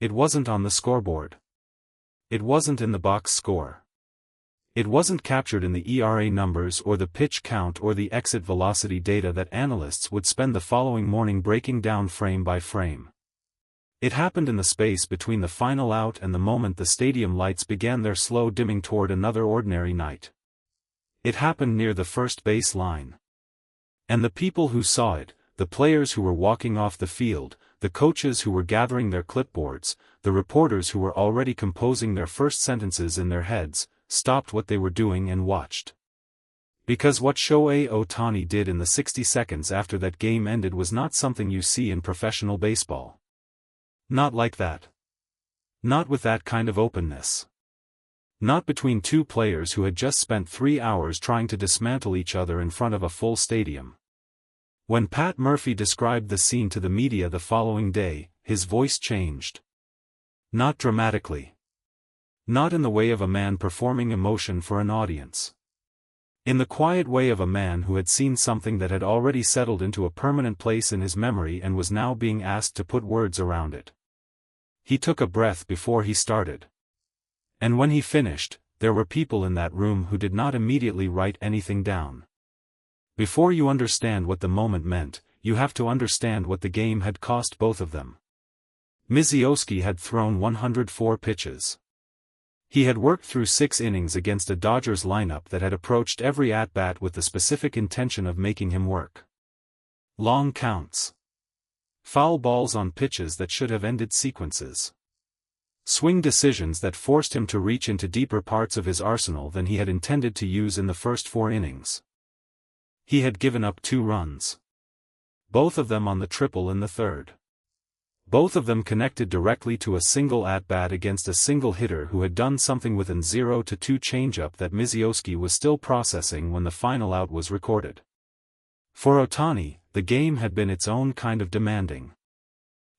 It wasn't on the scoreboard. It wasn't in the box score. It wasn't captured in the ERA numbers or the pitch count or the exit velocity data that analysts would spend the following morning breaking down frame by frame. It happened in the space between the final out and the moment the stadium lights began their slow dimming toward another ordinary night. It happened near the first base line. And the people who saw it, the players who were walking off the field, the coaches who were gathering their clipboards, the reporters who were already composing their first sentences in their heads, stopped what they were doing and watched. Because what Shohei Ohtani did in the 60 seconds after that game ended was not something you see in professional baseball. Not like that. Not with that kind of openness. Not between two players who had just spent 3 hours trying to dismantle each other in front of a full stadium. When Pat Murphy described the scene to the media the following day, his voice changed. Not dramatically. Not in the way of a man performing emotion for an audience. In the quiet way of a man who had seen something that had already settled into a permanent place in his memory and was now being asked to put words around it. He took a breath before he started. And when he finished, there were people in that room who did not immediately write anything down. Before you understand what the moment meant, you have to understand what the game had cost both of them. Mizioski had thrown 104 pitches. He had worked through 6 innings against a Dodgers lineup that had approached every at-bat with the specific intention of making him work. Long counts. Foul balls on pitches that should have ended sequences. Swing decisions that forced him to reach into deeper parts of his arsenal than he had intended to use in the first 4 innings. He had given up 2 runs. Both of them on the triple in the third. Both of them connected directly to a single at-bat against a single hitter who had done something with an 0-2 changeup that Mizioski was still processing when the final out was recorded. For Ohtani, the game had been its own kind of demanding.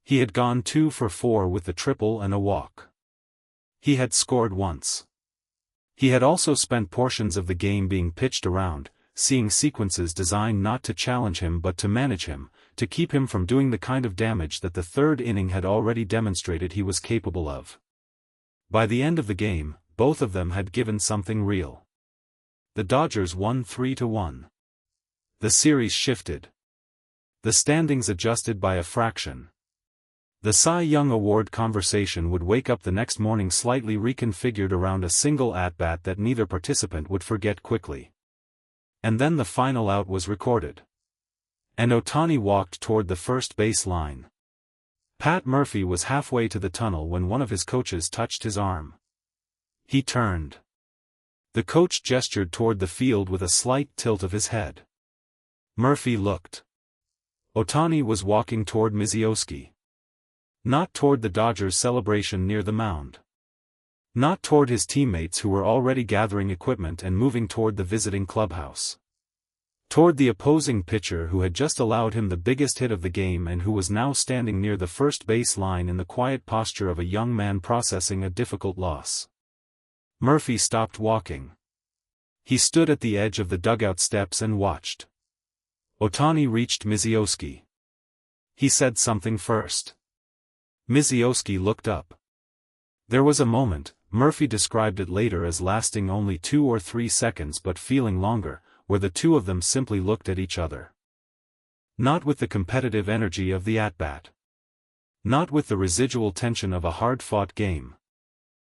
He had gone 2 for 4 with the triple and a walk. He had scored once. He had also spent portions of the game being pitched around, seeing sequences designed not to challenge him but to manage him, to keep him from doing the kind of damage that the third inning had already demonstrated he was capable of. By the end of the game, both of them had given something real. The Dodgers won 3-1. The series shifted. The standings adjusted by a fraction. The Cy Young Award conversation would wake up the next morning slightly reconfigured around a single at-bat that neither participant would forget quickly. And then the final out was recorded. And Ohtani walked toward the first base line. Pat Murphy was halfway to the tunnel when one of his coaches touched his arm. He turned. The coach gestured toward the field with a slight tilt of his head. Murphy looked. Ohtani was walking toward Mizioski. Not toward the Dodgers' celebration near the mound. Not toward his teammates who were already gathering equipment and moving toward the visiting clubhouse. Toward the opposing pitcher who had just allowed him the biggest hit of the game and who was now standing near the first base line in the quiet posture of a young man processing a difficult loss. Murphy stopped walking. He stood at the edge of the dugout steps and watched. Ohtani reached Mizioski. He said something first. Mizioski looked up. There was a moment, Murphy described it later as lasting only 2 or 3 seconds but feeling longer, where the two of them simply looked at each other. Not with the competitive energy of the at-bat. Not with the residual tension of a hard-fought game.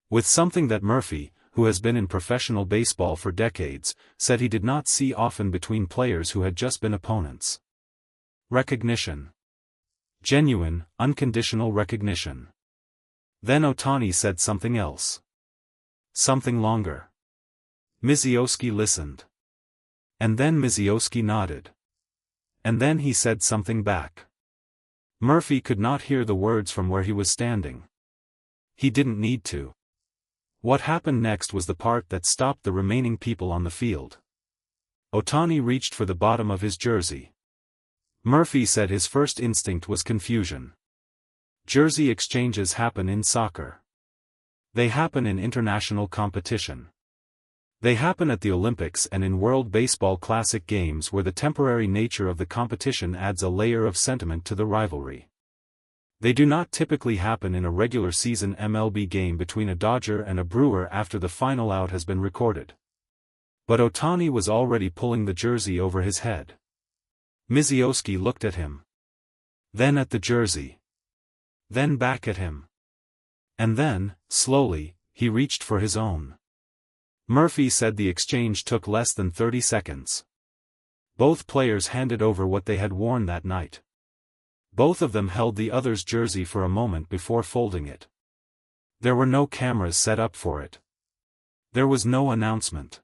With something that Murphy, who has been in professional baseball for decades, said he did not see often between players who had just been opponents. Recognition. Genuine, unconditional recognition. Then Ohtani said something else. Something longer. Mizioski listened. And then Mizioski nodded. And then he said something back. Murphy could not hear the words from where he was standing. He didn't need to. What happened next was the part that stopped the remaining people on the field. Ohtani reached for the bottom of his jersey. Murphy said his first instinct was confusion. Jersey exchanges happen in soccer. They happen in international competition. They happen at the Olympics and in World Baseball Classic games where the temporary nature of the competition adds a layer of sentiment to the rivalry. They do not typically happen in a regular season MLB game between a Dodger and a Brewer after the final out has been recorded. But Ohtani was already pulling the jersey over his head. Mizioski looked at him. Then at the jersey. Then back at him. And then, slowly, he reached for his own. Murphy said the exchange took less than 30 seconds. Both players handed over what they had worn that night. Both of them held the other's jersey for a moment before folding it. There were no cameras set up for it. There was no announcement.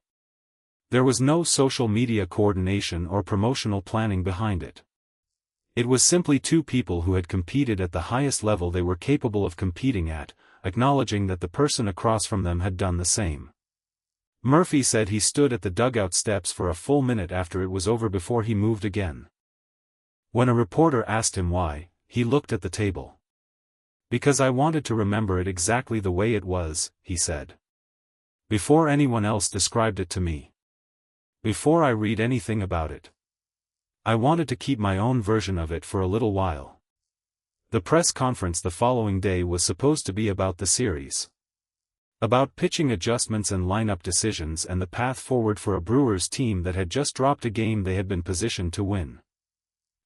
There was no social media coordination or promotional planning behind it. It was simply two people who had competed at the highest level they were capable of competing at, acknowledging that the person across from them had done the same. Murphy said he stood at the dugout steps for a full minute after it was over before he moved again. When a reporter asked him why, he looked at the table. "Because I wanted to remember it exactly the way it was," he said. "Before anyone else described it to me. Before I read anything about it. I wanted to keep my own version of it for a little while." The press conference the following day was supposed to be about the series. About pitching adjustments and lineup decisions and the path forward for a Brewers team that had just dropped a game they had been positioned to win.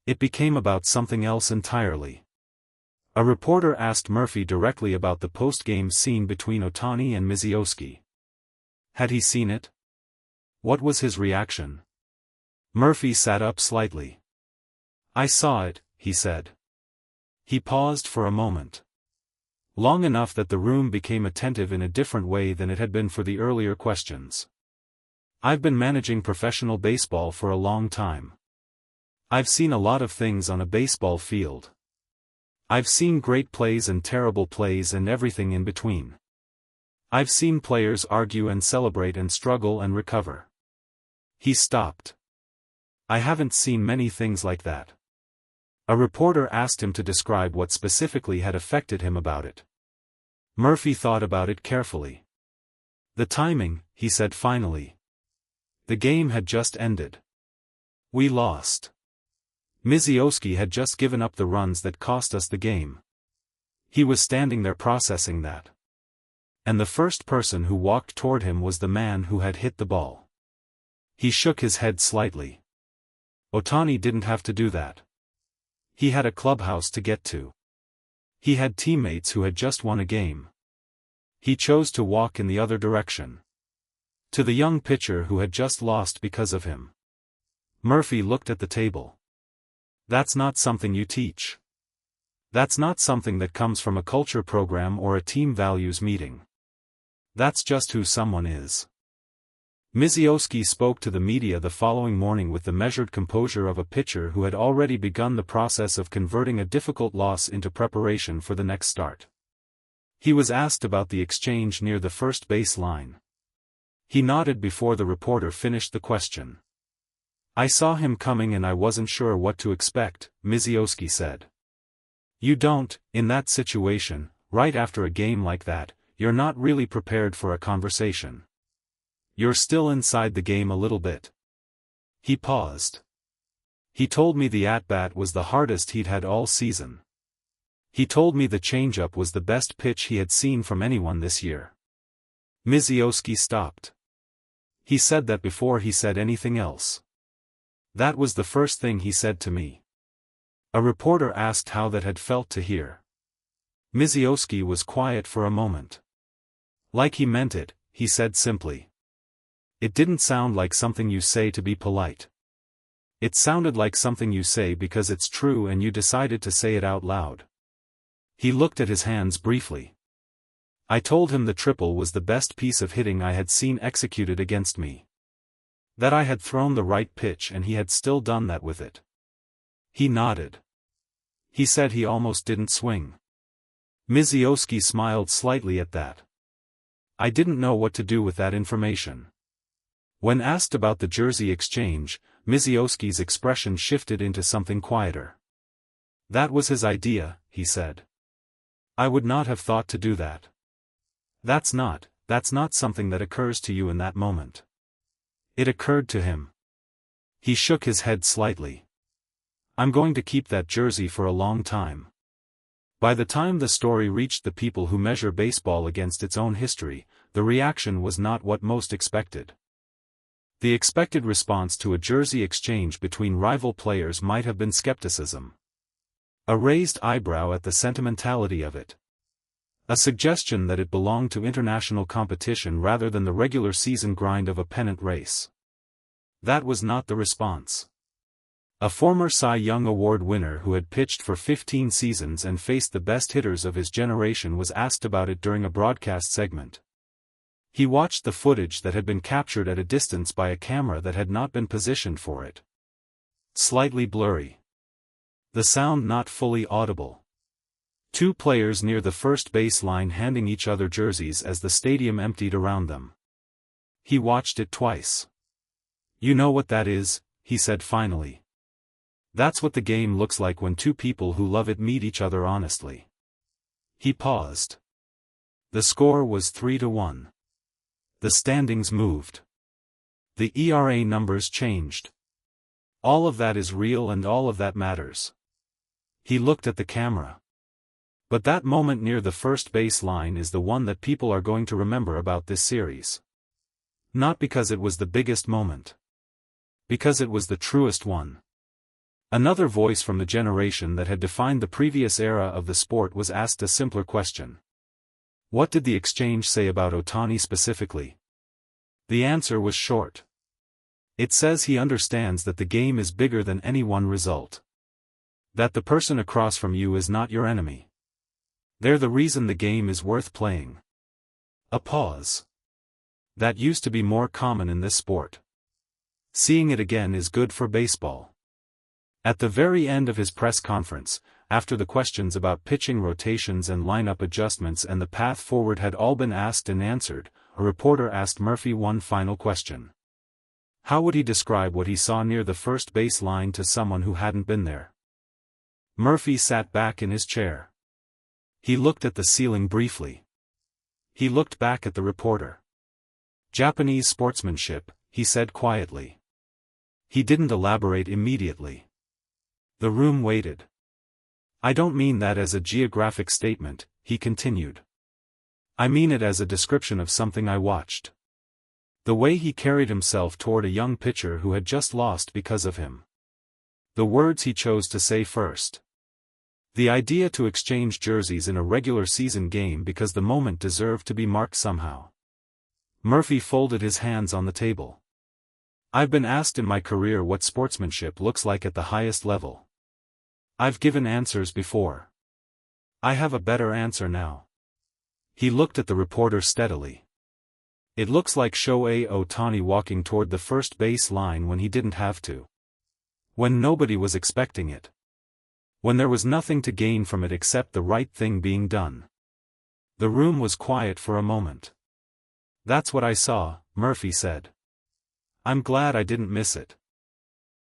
It became about something else entirely. A reporter asked Murphy directly about the post-game scene between Ohtani and Mizioski. Had he seen it? What was his reaction? Murphy sat up slightly. "I saw it," he said. He paused for a moment. Long enough that the room became attentive in a different way than it had been for the earlier questions. "I've been managing professional baseball for a long time. I've seen a lot of things on a baseball field. I've seen great plays and terrible plays and everything in between. I've seen players argue and celebrate and struggle and recover." He stopped. "I haven't seen many things like that." A reporter asked him to describe what specifically had affected him about it. Murphy thought about it carefully. "The timing," he said finally. "The game had just ended. We lost. Mizioski had just given up the runs that cost us the game. He was standing there processing that. And the first person who walked toward him was the man who had hit the ball." He shook his head slightly. "Ohtani didn't have to do that. He had a clubhouse to get to. He had teammates who had just won a game. He chose to walk in the other direction. To the young pitcher who had just lost because of him." Murphy looked at the table. "That's not something you teach. That's not something that comes from a culture program or a team values meeting. That's just who someone is." Mizioski spoke to the media the following morning with the measured composure of a pitcher who had already begun the process of converting a difficult loss into preparation for the next start. He was asked about the exchange near the first base line. He nodded before the reporter finished the question. "I saw him coming and I wasn't sure what to expect," Mizioski said. "You don't, in that situation, right after a game like that, you're not really prepared for a conversation. You're still inside the game a little bit." He paused. "He told me the at-bat was the hardest he'd had all season. He told me the changeup was the best pitch he had seen from anyone this year." Mizioski stopped. "He said that before he said anything else. That was the first thing he said to me." A reporter asked how that had felt to hear. Mizioski was quiet for a moment. "Like he meant it," he said simply. "It didn't sound like something you say to be polite. It sounded like something you say because it's true and you decided to say it out loud." He looked at his hands briefly. "I told him the triple was the best piece of hitting I had seen executed against me. That I had thrown the right pitch and he had still done that with it." He nodded. "He said he almost didn't swing." Mizioski smiled slightly at that. "I didn't know what to do with that information." When asked about the jersey exchange, Mizioski's expression shifted into something quieter. "That was his idea," he said. "I would not have thought to do that. That's not something that occurs to you in that moment." It occurred to him. He shook his head slightly. "I'm going to keep that jersey for a long time. By the time the story reached the people who measure baseball against its own history, the reaction was not what most expected. The expected response to a jersey exchange between rival players might have been skepticism. A raised eyebrow at the sentimentality of it. A suggestion that it belonged to international competition rather than the regular season grind of a pennant race. That was not the response. A former Cy Young Award winner who had pitched for 15 seasons and faced the best hitters of his generation was asked about it during a broadcast segment. He watched the footage that had been captured at a distance by a camera that had not been positioned for it. Slightly blurry. The sound not fully audible. Two players near the first base line handing each other jerseys as the stadium emptied around them. He watched it twice. "You know what that is," he said finally. "That's what the game looks like when two people who love it meet each other honestly." He paused. The score was 3-1. The standings moved. The ERA numbers changed. All of that is real and all of that matters. He looked at the camera. But that moment near the first base line is the one that people are going to remember about this series. Not because it was the biggest moment. Because it was the truest one. Another voice from the generation that had defined the previous era of the sport was asked a simpler question. What did the exchange say about Ohtani specifically? The answer was short. It says he understands that the game is bigger than any one result. That the person across from you is not your enemy. They're the reason the game is worth playing. A pause. That used to be more common in this sport. Seeing it again is good for baseball. At the very end of his press conference, after the questions about pitching rotations and lineup adjustments and the path forward had all been asked and answered, a reporter asked Murphy one final question. How would he describe what he saw near the first base line to someone who hadn't been there? Murphy sat back in his chair. He looked at the ceiling briefly. He looked back at the reporter. Japanese sportsmanship, he said quietly. He didn't elaborate immediately. The room waited. I don't mean that as a geographic statement, he continued. I mean it as a description of something I watched. The way he carried himself toward a young pitcher who had just lost because of him. The words he chose to say first. The idea to exchange jerseys in a regular season game because the moment deserved to be marked somehow. Murphy folded his hands on the table. I've been asked in my career what sportsmanship looks like at the highest level. I've given answers before. I have a better answer now. He looked at the reporter steadily. It looks like Shohei Ohtani walking toward the first base line when he didn't have to. When nobody was expecting it. When there was nothing to gain from it except the right thing being done. The room was quiet for a moment. That's what I saw, Murphy said. I'm glad I didn't miss it.